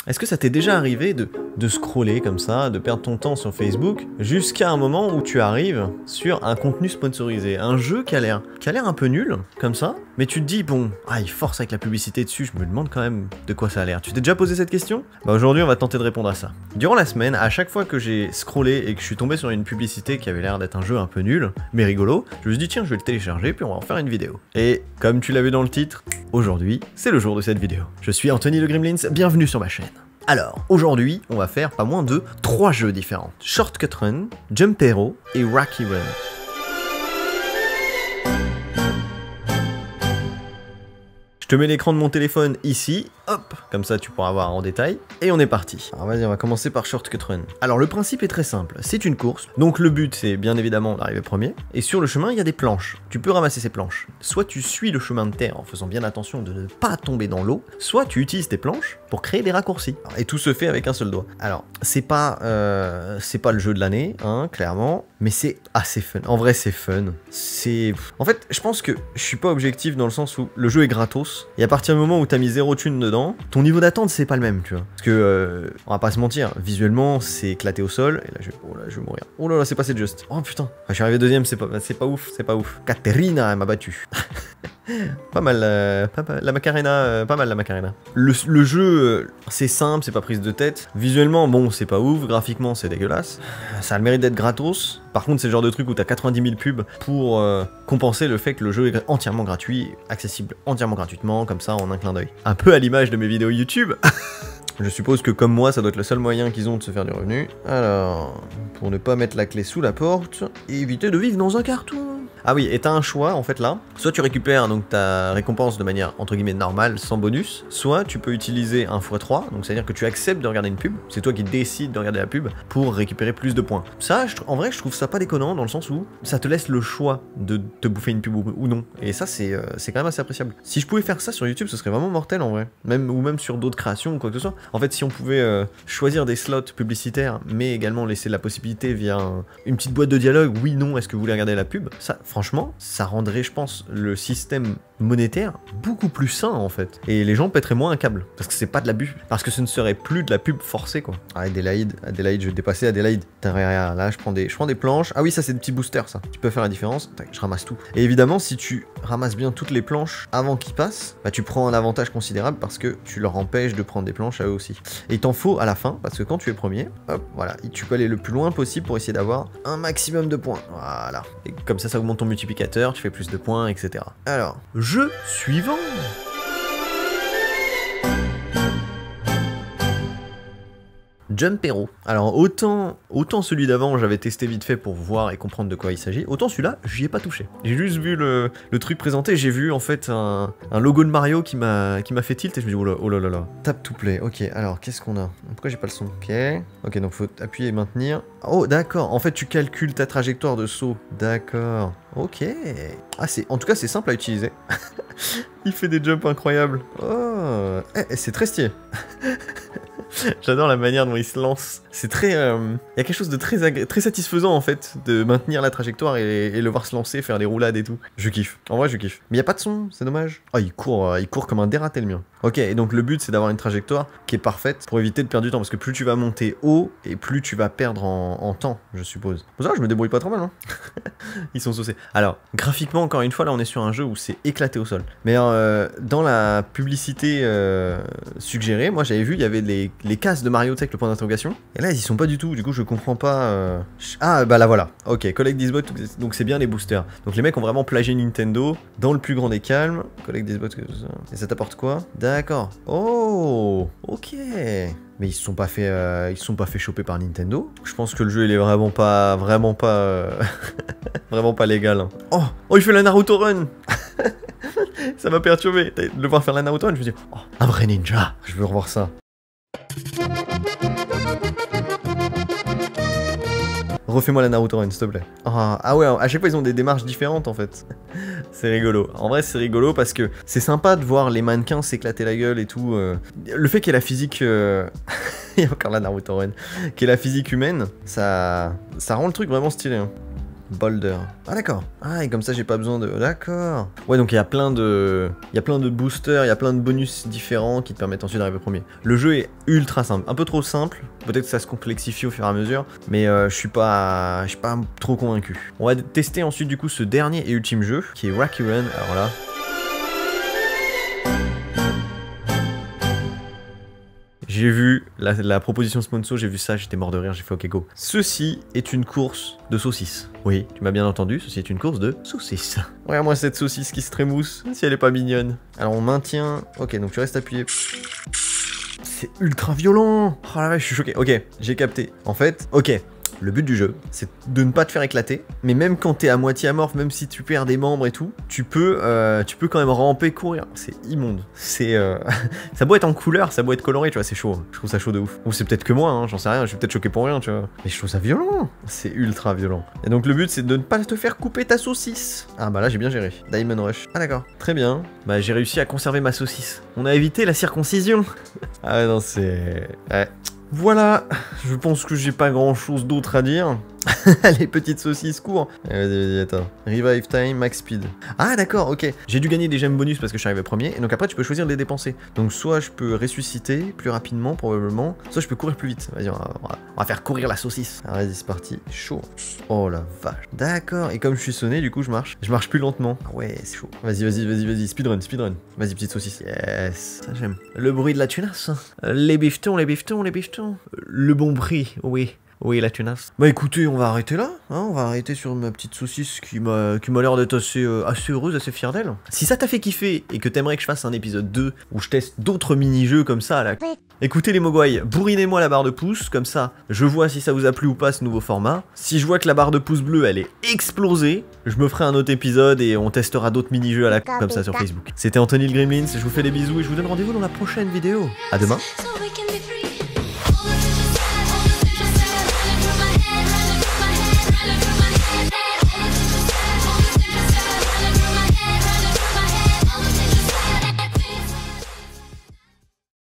Est-ce que ça t'est déjà arrivé de scroller comme ça, de perdre ton temps sur Facebook, jusqu'à un moment où tu arrives sur un contenu sponsorisé, un jeu qui a l'air un peu nul, comme ça, mais tu te dis, bon, il force avec la publicité dessus, je me demande quand même de quoi ça a l'air. Tu t'es déjà posé cette question? Bah aujourd'hui, on va tenter de répondre à ça. Durant la semaine, à chaque fois que j'ai scrollé et que je suis tombé sur une publicité qui avait l'air d'être un jeu un peu nul, mais rigolo, je me suis dit, tiens, je vais le télécharger, puis on va en faire une vidéo. Et comme tu l'as vu dans le titre, aujourd'hui, c'est le jour de cette vidéo. Je suis Anthony le Gremlins, bienvenue sur ma chaîne. Alors, aujourd'hui, on va faire pas moins de 3 jeux différents. Shortcut Run, Jump Hero et Rocky Run. Je te mets l'écran de mon téléphone ici, hop, comme ça tu pourras voir en détail, et on est parti. Alors vas-y, on va commencer par Shortcut Run. Alors le principe est très simple, c'est une course, donc le but c'est bien évidemment d'arriver premier, et sur le chemin il y a des planches, tu peux ramasser ces planches. Soit tu suis le chemin de terre en faisant bien attention de ne pas tomber dans l'eau, soit tu utilises tes planches pour créer des raccourcis. Et tout se fait avec un seul doigt. Alors, c'est pas le jeu de l'année, hein, clairement, mais c'est assez fun. En vrai c'est fun. En fait, je pense que je suis pas objectif dans le sens où le jeu est gratos, et à partir du moment où t'as mis 0 thune dedans, ton niveau d'attente c'est pas le même, tu vois. Parce que, on va pas se mentir, visuellement c'est éclaté au sol, et là je vais mourir. Oh là là, c'est passé juste. Oh putain. Je suis arrivé deuxième, c'est pas ouf. Katerina, elle m'a battu. Pas mal la Macarena, pas mal la Macarena. Le jeu, c'est simple, c'est pas prise de tête. Visuellement, bon, c'est pas ouf, graphiquement, c'est dégueulasse. Ça a le mérite d'être gratos. Par contre, c'est le genre de truc où t'as 90 000 pubs pour compenser le fait que le jeu est entièrement gratuit, accessible entièrement gratuitement, comme ça, en un clin d'œil. Un peu à l'image de mes vidéos YouTube. Je suppose que comme moi, ça doit être le seul moyen qu'ils ont de se faire du revenu. Alors, pour ne pas mettre la clé sous la porte, et éviter de vivre dans un carton. Ah oui, et t'as un choix en fait là, soit tu récupères donc ta récompense de manière entre guillemets normale, sans bonus, soit tu peux utiliser un x3, donc c'est à dire que tu acceptes de regarder une pub, c'est toi qui décides de regarder la pub pour récupérer plus de points. Ça, en vrai je trouve ça pas déconnant dans le sens où ça te laisse le choix de te bouffer une pub ou non, et ça c'est quand même assez appréciable. Si je pouvais faire ça sur YouTube, ce serait vraiment mortel en vrai, même sur d'autres créations ou quoi que ce soit. En fait, si on pouvait choisir des slots publicitaires, mais également laisser la possibilité via une petite boîte de dialogue, oui, non, est-ce que vous voulez regarder la pub, ça, franchement, ça rendrait, je pense, le système monétaire beaucoup plus sain, en fait. Et les gens pèteraient moins un câble, parce que c'est pas de l'abus, parce que ce ne serait plus de la pub forcée, quoi. Ah, Adélaïde, je vais dépasser Adélaïde. Là, je prends des planches. Ah oui, ça, c'est des petits boosters, ça. Tu peux faire la différence. Tac, je ramasse tout. Et évidemment, si tu ramasses bien toutes les planches avant qu'ils passent, bah, tu prends un avantage considérable, parce que tu leur empêches de prendre des planches à eux aussi. Et il t'en faut à la fin, parce que quand tu es premier, hop, voilà, tu peux aller le plus loin possible pour essayer d'avoir un maximum de points. Voilà. Et comme ça augmente ton multiplicateur, tu fais plus de points, etc. Alors, jeu suivant. Jump Hero. Alors autant celui d'avant j'avais testé vite fait pour voir et comprendre de quoi il s'agit, autant celui-là j'y ai pas touché. J'ai juste vu le truc présenté, j'ai vu en fait un logo de Mario qui m'a fait tilt et je me dis oh là là. Tap to play, ok, alors qu'est-ce qu'on a? Pourquoi j'ai pas le son? Ok, donc faut appuyer et maintenir. Oh d'accord, en fait tu calcules ta trajectoire de saut, d'accord. Ok. Ah en tout cas c'est simple à utiliser. Il fait des jumps incroyables. Oh, c'est très stylé. J'adore la manière dont il se lance. C'est très... il y a quelque chose de très satisfaisant en fait, de maintenir la trajectoire et le voir se lancer, faire des roulades et tout. Je kiffe. En vrai, je kiffe. Mais il n'y a pas de son, c'est dommage. Oh, il court comme un dératé le mien. Ok, et donc le but c'est d'avoir une trajectoire qui est parfaite pour éviter de perdre du temps. Parce que plus tu vas monter haut, et plus tu vas perdre en temps, je suppose. Pour ça, je me débrouille pas trop mal, hein. Ils sont saucés. Alors, graphiquement, encore une fois, là on est sur un jeu où c'est éclaté au sol. Mais dans la publicité suggérée, moi j'avais vu, il y avait les cases de Mario Tech, le point d'interrogation. Et là, ils y sont pas du tout. Du coup, je comprends pas. Ah, bah là voilà. Ok, collect this bot. Donc c'est bien les boosters. Donc les mecs ont vraiment plagié Nintendo dans le plus grand des calmes. Collect this bot. Et ça t'apporte quoi? D'accord. Oh, ok. Mais ils se sont pas fait choper par Nintendo. Je pense que le jeu il est vraiment pas vraiment pas légal. Hein. Oh, il fait la Naruto Run. Ça m'a perturbé de le voir faire la Naruto Run. Je me dis, oh, un vrai ninja. Je veux revoir ça. Refais-moi la Naruto Run, s'il te plaît. Ah ouais, à chaque fois ils ont des démarches différentes en fait. C'est rigolo. En vrai c'est rigolo parce que c'est sympa de voir les mannequins s'éclater la gueule et tout. Le fait qu'il y ait la physique... Il y a encore la Naruto Run. Qu'il y ait la physique humaine, ça rend le truc vraiment stylé. Hein. Boulder. Ah d'accord. Ah et comme ça j'ai pas besoin de... D'accord. Ouais donc il y a plein de... Il y a plein de boosters, il y a plein de bonus différents qui te permettent ensuite d'arriver premier. Le jeu est ultra simple. Un peu trop simple. Peut-être que ça se complexifie au fur et à mesure. Mais je suis pas trop convaincu. On va tester ensuite du coup ce dernier et ultime jeu qui est Wacky Run. Alors là... J'ai vu la proposition sponsor, j'ai vu ça, j'étais mort de rire, j'ai fait ok go. Ceci est une course de saucisses. Oui, tu m'as bien entendu, ceci est une course de saucisses. Regarde-moi cette saucisse qui se trémousse, si elle est pas mignonne. Alors on maintient... Ok, donc tu restes appuyé. C'est ultra violent. Oh la vache, je suis choqué. Ok, j'ai capté. En fait, ok. Le but du jeu, c'est de ne pas te faire éclater, mais même quand t'es à moitié amorphe, même si tu perds des membres et tout, tu peux quand même ramper, courir. C'est immonde. C'est ça doit être en couleur, ça doit être coloré, tu vois, c'est chaud. Je trouve ça chaud de ouf. Ou c'est peut-être que moi, hein, j'en sais rien, je suis peut-être choqué pour rien, tu vois. Mais je trouve ça violent. C'est ultra violent. Et donc le but, c'est de ne pas te faire couper ta saucisse. Ah bah là, j'ai bien géré. Diamond Rush. Ah d'accord. Très bien. Bah j'ai réussi à conserver ma saucisse. On a évité la circoncision. Ah non, c'est... Ouais. Voilà, je pense que j'ai pas grand chose d'autre à dire. Les petites saucisses courent. Vas-y, attends. Revive time, max speed. Ah d'accord, ok. J'ai dû gagner des gemmes bonus parce que je suis arrivé premier. Et donc après, tu peux choisir de les dépenser. Donc soit je peux ressusciter plus rapidement, probablement. Soit je peux courir plus vite. Vas-y, on va faire courir la saucisse. Alors vas-y, c'est parti. Chaud. Oh la vache. D'accord. Et comme je suis sonné, du coup, je marche. Je marche plus lentement. Ah ouais, c'est chaud. Vas-y. Speedrun. Vas-y, petite saucisse. Yes. Ça, j'aime. Le bruit de la tunasse. Les biftons. Le bon prix, oui. Oui, la tunasse. Bah écoutez, on va arrêter là, hein, on va arrêter sur ma petite saucisse qui m'a l'air d'être assez heureuse, assez fière d'elle. Si ça t'a fait kiffer et que t'aimerais que je fasse un épisode 2 où je teste d'autres mini-jeux comme ça, là, écoutez les mogwai, bourrinez-moi la barre de pouce, comme ça, je vois si ça vous a plu ou pas ce nouveau format. Si je vois que la barre de pouce bleu, elle est explosée, je me ferai un autre épisode et on testera d'autres mini-jeux à la comme ça sur Facebook. C'était Anthony le Gremlins, je vous fais des bisous et je vous donne rendez-vous dans la prochaine vidéo. À demain.